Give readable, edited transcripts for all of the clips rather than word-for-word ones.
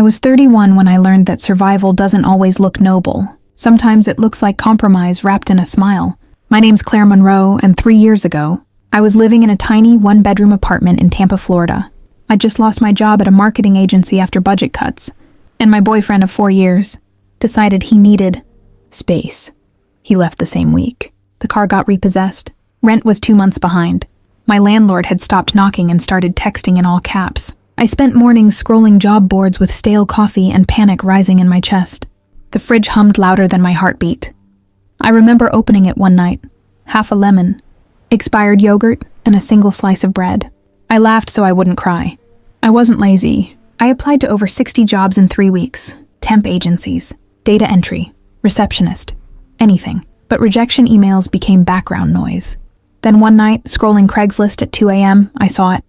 was 31 when I learned that survival doesn't always look noble. Sometimes it looks like compromise wrapped in a smile. My name's Claire Monroe, and 3 years ago, I was living in a tiny one-bedroom apartment in Tampa, Florida. I just lost my job at a marketing agency after budget cuts, and my boyfriend of 4 years decided he needed space. He left the same week. The car got repossessed. Rent was 2 months behind. My landlord had stopped knocking and started texting in all caps. I spent mornings scrolling job boards with stale coffee and panic rising in my chest. The fridge hummed louder than my heartbeat. I remember opening it one night. Half a lemon, expired yogurt, and a single slice of bread. I laughed so I wouldn't cry. I wasn't lazy. I applied to over 60 jobs in 3 weeks. Temp agencies, data entry, receptionist, anything. But rejection emails became background noise. Then one night, scrolling Craigslist at 2 a.m., I saw it.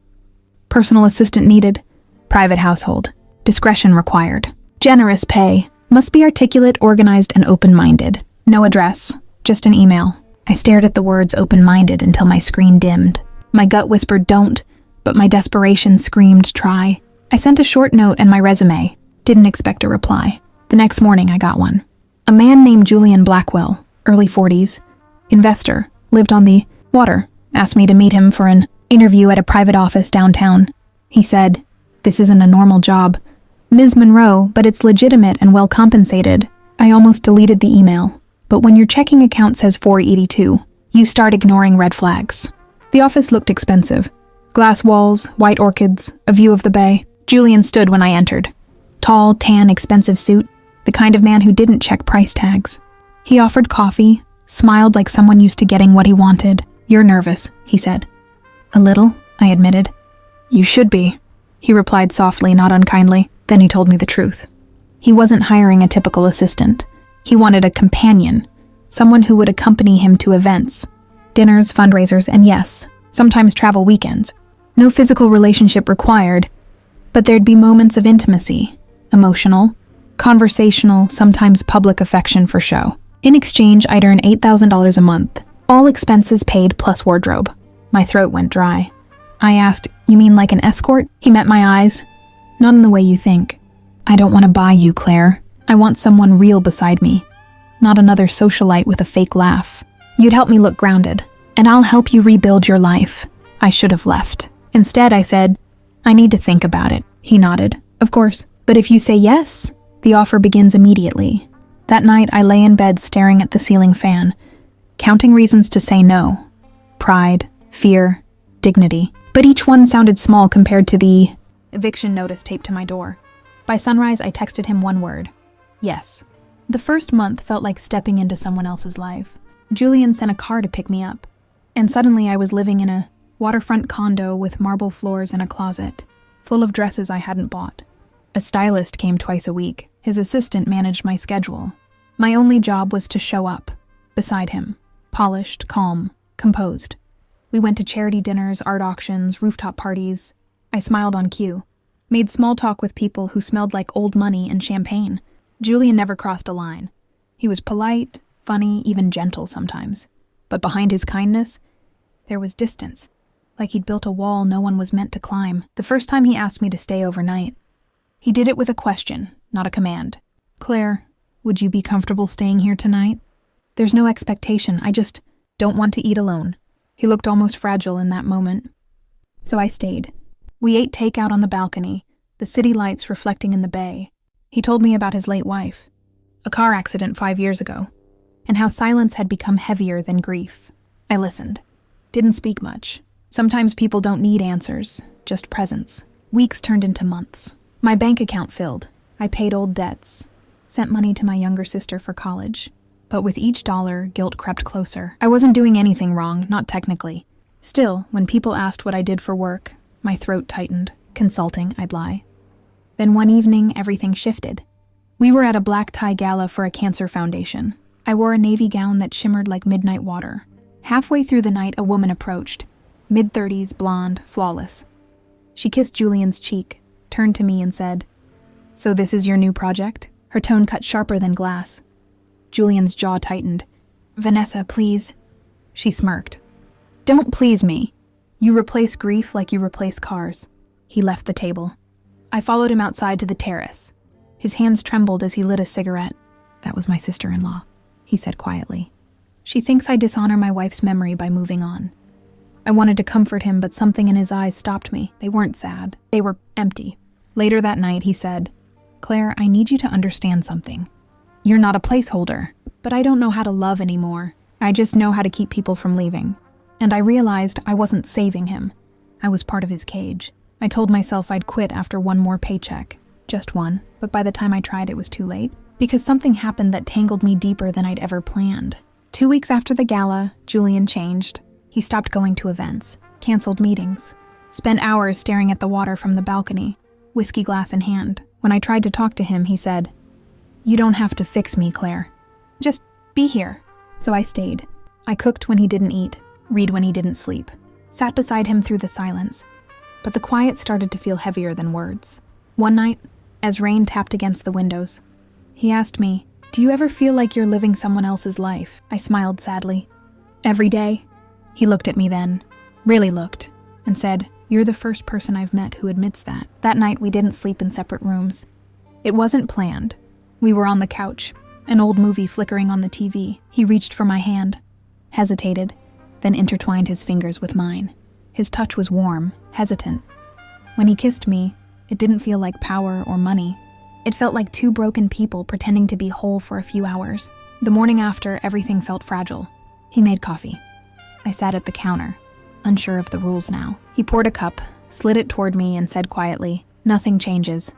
Personal assistant needed. Private household. Discretion required. Generous pay. Must be articulate, organized, and open-minded. No address. Just an email. I stared at the words open-minded until my screen dimmed. My gut whispered don't, but my desperation screamed try. I sent a short note and my resume. Didn't expect a reply. The next morning, I got one. A man named Julian Blackwell, early 40s, investor, lived on the water, asked me to meet him for an interview at a private office downtown. He said, "This isn't a normal job. Ms. Monroe, but it's legitimate and well compensated." I almost deleted the email. But when your checking account says 482, you start ignoring red flags. The office looked expensive. Glass walls, white orchids, a view of the bay. Julian stood when I entered. Tall, tan, expensive suit, the kind of man who didn't check price tags. He offered coffee, smiled like someone used to getting what he wanted. "You're nervous," he said. "A little," I admitted. "You should be," he replied softly, not unkindly. Then he told me the truth. He wasn't hiring a typical assistant. He wanted a companion, someone who would accompany him to events, dinners, fundraisers, and yes, sometimes travel weekends. No physical relationship required, but there'd be moments of intimacy, emotional, conversational, sometimes public affection for show. In exchange, I'd earn $8,000 a month, all expenses paid plus wardrobe. My throat went dry. I asked, "You mean like an escort?" He met my eyes. "Not in the way you think. I don't want to buy you, Claire. I want someone real beside me, not another socialite with a fake laugh. You'd help me look grounded, and I'll help you rebuild your life." I should have left. Instead, I said, "I need to think about it." He nodded. "Of course. But if you say yes, the offer begins immediately." That night, I lay in bed staring at the ceiling fan, counting reasons to say no. Pride, fear, dignity. But each one sounded small compared to the eviction notice taped to my door. By sunrise, I texted him one word. Yes. The first month felt like stepping into someone else's life. Julian sent a car to pick me up, and suddenly I was living in a waterfront condo with marble floors and a closet, full of dresses I hadn't bought. A stylist came twice a week. His assistant managed my schedule. My only job was to show up, beside him, polished, calm, composed. We went to charity dinners, art auctions, rooftop parties. I smiled on cue, made small talk with people who smelled like old money and champagne. Julian never crossed a line. He was polite, funny, even gentle sometimes. But behind his kindness, there was distance, like he'd built a wall no one was meant to climb. The first time he asked me to stay overnight, he did it with a question, not a command. "Claire, would you be comfortable staying here tonight? There's no expectation, I just don't want to eat alone." He looked almost fragile in that moment. So I stayed. We ate takeout on the balcony, the city lights reflecting in the bay. He told me about his late wife, a car accident 5 years ago, and how silence had become heavier than grief. I listened. Didn't speak much. Sometimes people don't need answers, just presence. Weeks turned into months. My bank account filled. I paid old debts, sent money to my younger sister for college. But with each dollar, guilt crept closer. I wasn't doing anything wrong, not technically. Still, when people asked what I did for work, my throat tightened. Consulting, I'd lie. Then one evening, everything shifted. We were at a black tie gala for a cancer foundation. I wore a navy gown that shimmered like midnight water. Halfway through the night, a woman approached. Mid-30s, blonde, flawless. She kissed Julian's cheek, turned to me and said, "So this is your new project?" Her tone cut sharper than glass. Julian's jaw tightened. "Vanessa, please." She smirked. "Don't please me. You replace grief like you replace cars." He left the table. I followed him outside to the terrace. His hands trembled as he lit a cigarette. "That was my sister-in-law," he said quietly. "She thinks I dishonor my wife's memory by moving on." I wanted to comfort him, but something in his eyes stopped me. They weren't sad. They were empty. Later that night, he said, "Claire, I need you to understand something. You're not a placeholder, but I don't know how to love anymore. I just know how to keep people from leaving." And I realized I wasn't saving him. I was part of his cage. I told myself I'd quit after one more paycheck. Just one, but by the time I tried, it was too late. Because something happened that tangled me deeper than I'd ever planned. 2 weeks after the gala, Julian changed. He stopped going to events, canceled meetings, spent hours staring at the water from the balcony, whiskey glass in hand. When I tried to talk to him, he said, "You don't have to fix me, Claire. Just be here." So I stayed. I cooked when he didn't eat, read when he didn't sleep, sat beside him through the silence. But the quiet started to feel heavier than words. One night, as rain tapped against the windows, he asked me, "Do you ever feel like you're living someone else's life?" I smiled sadly. "Every day." He looked at me then, really looked, and said, "You're the first person I've met who admits that." That night, we didn't sleep in separate rooms. It wasn't planned. We were on the couch, an old movie flickering on the TV. He reached for my hand, hesitated, then intertwined his fingers with mine. His touch was warm, hesitant. When he kissed me, it didn't feel like power or money. It felt like two broken people pretending to be whole for a few hours. The morning after, everything felt fragile. He made coffee. I sat at the counter, unsure of the rules now. He poured a cup, slid it toward me, and said quietly, "Nothing changes.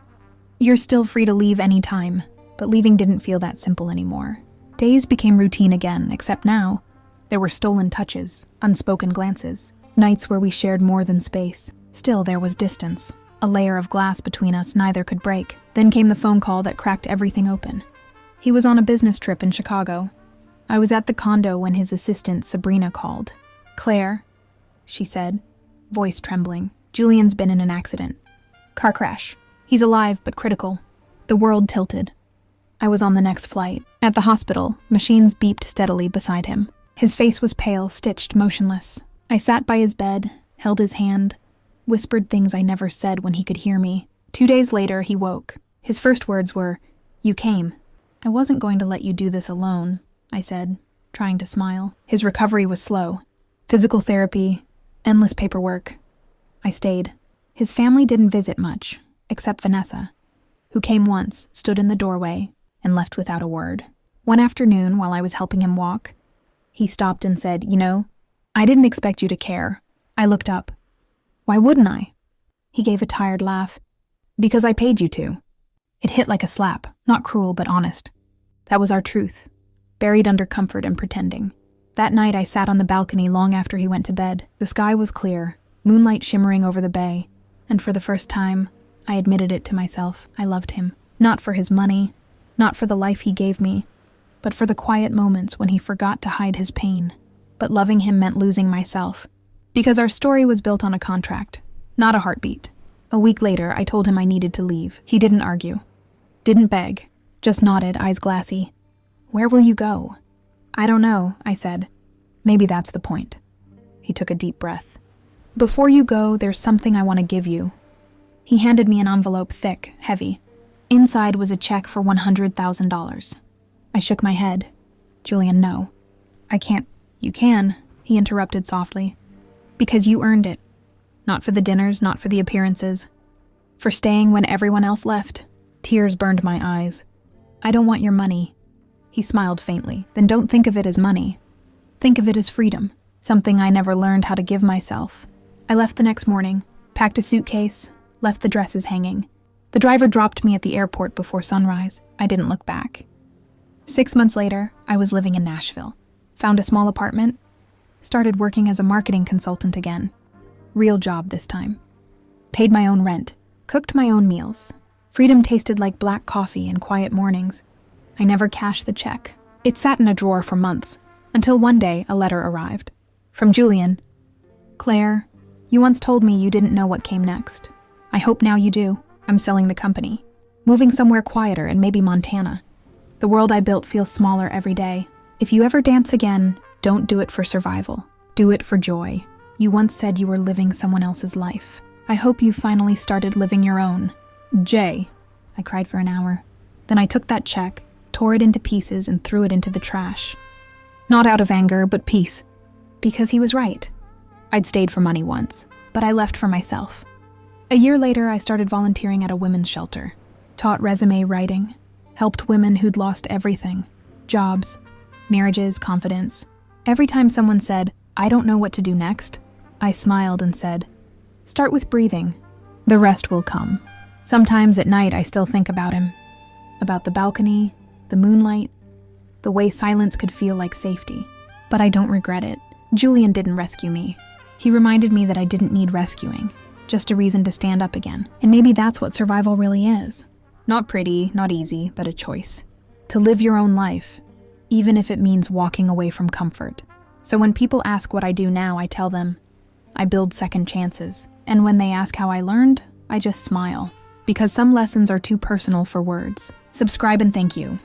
You're still free to leave any time." But leaving didn't feel that simple anymore. Days became routine again, except now, there were stolen touches, unspoken glances, nights where we shared more than space. Still, there was distance, a layer of glass between us neither could break. Then came the phone call that cracked everything open. He was on a business trip in Chicago. I was at the condo when his assistant, Sabrina, called. "Claire," she said, voice trembling. "Julian's been in an accident. Car crash. He's alive, but critical." The world tilted. I was on the next flight. At the hospital, machines beeped steadily beside him. His face was pale, stitched, motionless. I sat by his bed, held his hand, whispered things I never said when he could hear me. 2 days later, he woke. His first words were, "You came." "I wasn't going to let you do this alone," I said, trying to smile. His recovery was slow. Physical therapy, endless paperwork. I stayed. His family didn't visit much, except Vanessa, who came once, stood in the doorway, and left without a word. One afternoon, while I was helping him walk, he stopped and said, "You know, I didn't expect you to care." I looked up. "Why wouldn't I?" He gave a tired laugh. "Because I paid you to." It hit like a slap, not cruel but honest. That was our truth, buried under comfort and pretending. That night I sat on the balcony long after he went to bed. The sky was clear, moonlight shimmering over the bay, and for the first time, I admitted it to myself. I loved him. Not for his money, not for the life he gave me, but for the quiet moments when he forgot to hide his pain. But loving him meant losing myself, because our story was built on a contract, not a heartbeat. A week later, I told him I needed to leave. He didn't argue, didn't beg, just nodded, eyes glassy. "Where will you go?" "I don't know," I said. "Maybe that's the point." He took a deep breath. "Before you go, there's something I want to give you." He handed me an envelope, thick, heavy. Inside was a check for $100,000. I shook my head. "Julian, no. I can't." "You can," he interrupted softly. "Because you earned it. Not for the dinners, not for the appearances. For staying when everyone else left." Tears burned my eyes. "I don't want your money." He smiled faintly. "Then don't think of it as money. Think of it as freedom, something I never learned how to give myself." I left the next morning, packed a suitcase, left the dresses hanging. The driver dropped me at the airport before sunrise. I didn't look back. 6 months later, I was living in Nashville. Found a small apartment, started working as a marketing consultant again. Real job this time. Paid my own rent, cooked my own meals. Freedom tasted like black coffee and quiet mornings. I never cashed the check. It sat in a drawer for months, until one day a letter arrived. From Julian. "Claire, you once told me you didn't know what came next. I hope now you do. I'm selling the company. Moving somewhere quieter and maybe Montana. The world I built feels smaller every day. If you ever dance again, don't do it for survival. Do it for joy. You once said you were living someone else's life. I hope you finally started living your own. Jay." I cried for an hour. Then I took that check, tore it into pieces, and threw it into the trash. Not out of anger, but peace. Because he was right. I'd stayed for money once, but I left for myself. A year later, I started volunteering at a women's shelter. Taught resume writing. Helped women who'd lost everything. Jobs, marriages, confidence. Every time someone said, "I don't know what to do next," I smiled and said, "Start with breathing. The rest will come." Sometimes at night, I still think about him. About the balcony, the moonlight, the way silence could feel like safety. But I don't regret it. Julian didn't rescue me. He reminded me that I didn't need rescuing, just a reason to stand up again. And maybe that's what survival really is. Not pretty, not easy, but a choice. To live your own life, even if it means walking away from comfort. So when people ask what I do now, I tell them, I build second chances. And when they ask how I learned, I just smile. Because some lessons are too personal for words. Subscribe and thank you.